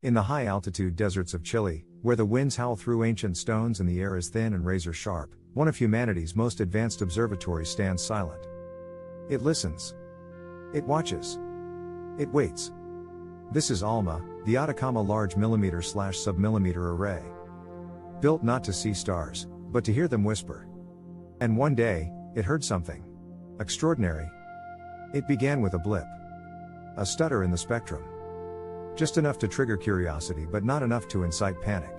In the high-altitude deserts of Chile, where the winds howl through ancient stones and the air is thin and razor-sharp, one of humanity's most advanced observatories stands silent. It listens. It watches. It waits. This is ALMA, the Atacama Large Millimeter/Submillimeter Array. Built not to see stars, but to hear them whisper. And one day, it heard something extraordinary. It began with a blip. A stutter in the spectrum. Just enough to trigger curiosity but not enough to incite panic.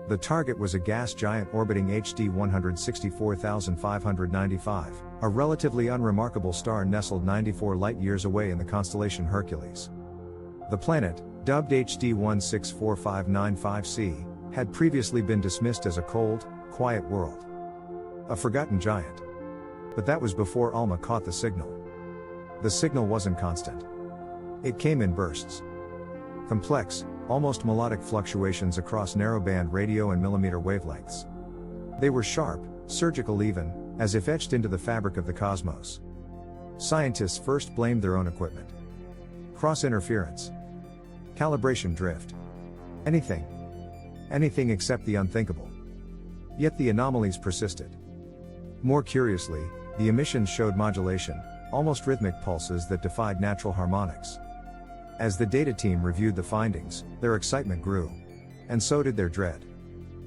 The target was a gas giant orbiting HD 164,595, a relatively unremarkable star nestled 94 light-years away in the constellation Hercules. The planet, dubbed HD 164595c, had previously been dismissed as a cold, quiet world. A forgotten giant. But that was before ALMA caught the signal. The signal wasn't constant. It came in bursts. Complex, almost melodic fluctuations across narrowband radio and millimeter wavelengths. They were sharp, surgical even, as if etched into the fabric of the cosmos. Scientists first blamed their own equipment. Cross-interference. Calibration drift. Anything. Anything except the unthinkable. Yet the anomalies persisted. More curiously, the emissions showed modulation, almost rhythmic pulses that defied natural harmonics. As the data team reviewed the findings, their excitement grew. And so did their dread.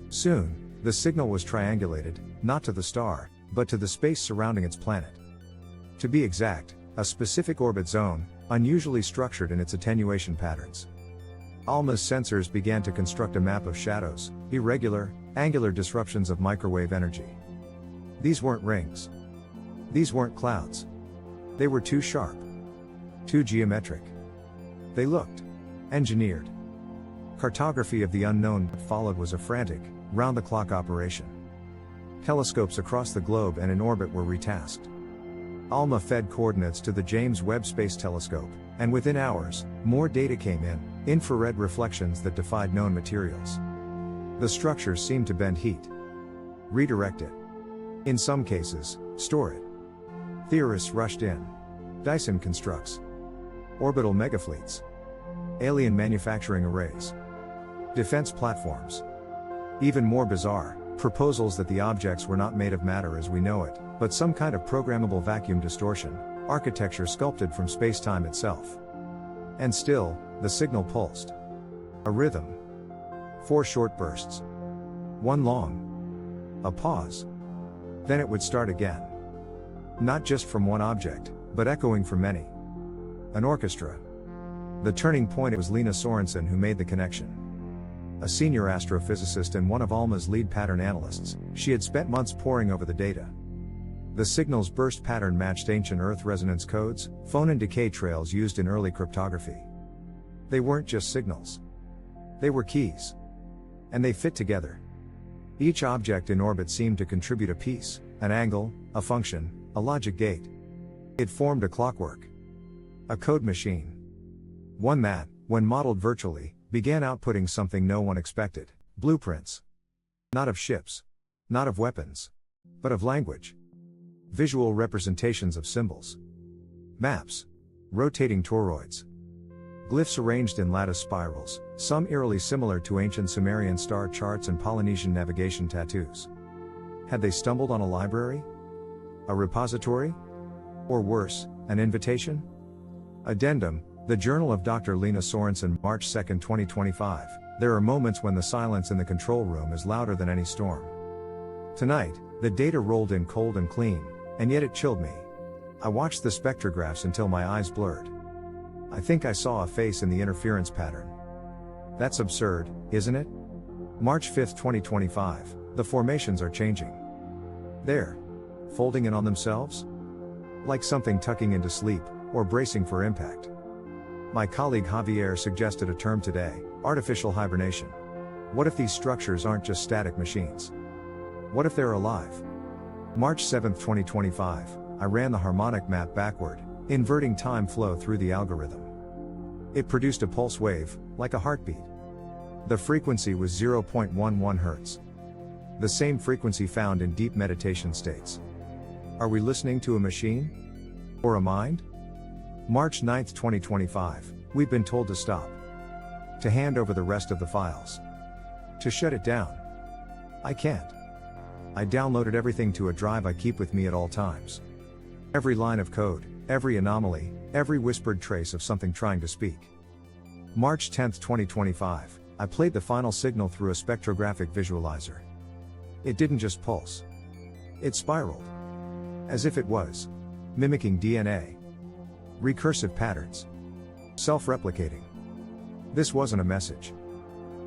Soon, the signal was triangulated, not to the star, but to the space surrounding its planet. To be exact, a specific orbit zone, unusually structured in its attenuation patterns. ALMA's sensors began to construct a map of shadows, irregular, angular disruptions of microwave energy. These weren't rings. These weren't clouds. They were too sharp. Too geometric. They looked engineered. Cartography of the unknown that followed was a frantic, round-the-clock operation. Telescopes across the globe and in orbit were retasked. ALMA fed coordinates to the James Webb Space Telescope, and within hours, more data came in, infrared reflections that defied known materials. The structures seemed to bend heat. Redirect it. In some cases, store it. Theorists rushed in. Dyson constructs orbital megafleets. Alien manufacturing arrays. Defense platforms. Even more bizarre, proposals that the objects were not made of matter as we know it, but some kind of programmable vacuum distortion, architecture sculpted from space-time itself. And still, the signal pulsed. A rhythm. 4 short bursts. One long. A pause. Then it would start again. Not just from one object, but echoing from many. An orchestra. The turning point was Lena Sorensen who made the connection. A senior astrophysicist and one of ALMA's lead pattern analysts, she had spent months poring over the data. The signal's burst pattern matched ancient Earth resonance codes, phone and decay trails used in early cryptography. They weren't just signals. They were keys. And they fit together. Each object in orbit seemed to contribute a piece, an angle, a function, a logic gate. It formed a clockwork. A code machine. One that, when modeled virtually, began outputting something no one expected: blueprints. Not of ships. Not of weapons. But of language. Visual representations of symbols. Maps. Rotating toroids. Glyphs arranged in lattice spirals, some eerily similar to ancient Sumerian star charts and Polynesian navigation tattoos. Had they stumbled on a library? A repository? Or worse, an invitation? Addendum, the Journal of Dr. Lena Sorensen, March 2, 2025. There are moments when the silence in the control room is louder than any storm. Tonight, the data rolled in cold and clean, and yet it chilled me. I watched the spectrographs until my eyes blurred. I think I saw a face in the interference pattern. That's absurd, isn't it? March 5, 2025, the formations are changing. They're folding in on themselves? Like something tucking into sleep, or bracing for impact. My colleague Javier suggested a term today: artificial hibernation. What if these structures aren't just static machines? What if they're alive? March 7, 2025, I ran the harmonic map backward, inverting time flow through the algorithm. It produced a pulse wave, like a heartbeat. The frequency was 0.11 Hz. The same frequency found in deep meditation states. Are we listening to a machine? Or a mind? March 9, 2025, we've been told to stop. To hand over the rest of the files. To shut it down. I can't. I downloaded everything to a drive I keep with me at all times. Every line of code, every anomaly, every whispered trace of something trying to speak. March 10, 2025, I played the final signal through a spectrographic visualizer. It didn't just pulse. It spiraled. As if it was mimicking DNA. Recursive patterns. Self-replicating. This wasn't a message.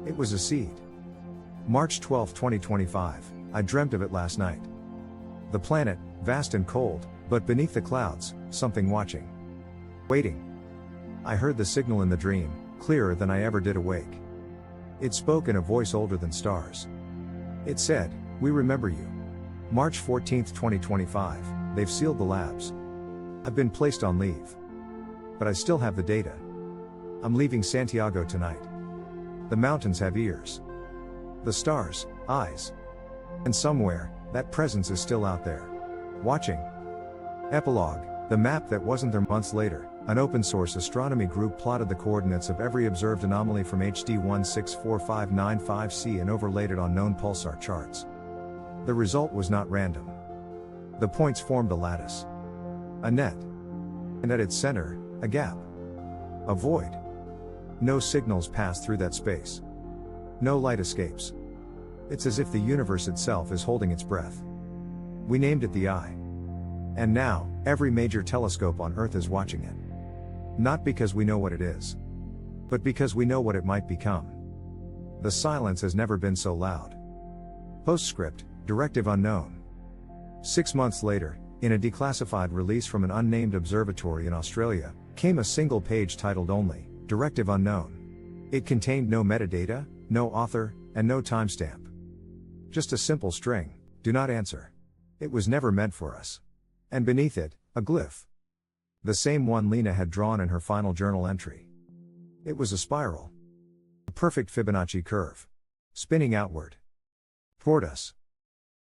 It was a seed. March 12, 2025, I dreamt of it last night. The planet, vast and cold, but beneath the clouds, something watching. Waiting. I heard the signal in the dream, clearer than I ever did awake. It spoke in a voice older than stars. It said, "We remember you." March 14, 2025, they've sealed the labs. I've been placed on leave. But I still have the data. I'm leaving Santiago tonight. The mountains have ears. The stars, eyes. And somewhere, that presence is still out there. Watching. Epilogue, the map that wasn't there. Months later, an open-source astronomy group plotted the coordinates of every observed anomaly from HD 164595c and overlaid it on known pulsar charts. The result was not random. The points formed a lattice. A net. And at its center, a gap. A void. No signals pass through that space. No light escapes. It's as if the universe itself is holding its breath. We named it the Eye. And now, every major telescope on Earth is watching it. Not because we know what it is, but because we know what it might become. The silence has never been so loud. Postscript, Directive Unknown. 6 months later, in a declassified release from an unnamed observatory in Australia, came a single page titled only, Directive Unknown. It contained no metadata, no author, and no timestamp. Just a simple string, do not answer. It was never meant for us. And beneath it, a glyph. The same one Lena had drawn in her final journal entry. It was a spiral. A perfect Fibonacci curve. Spinning outward. Toward us.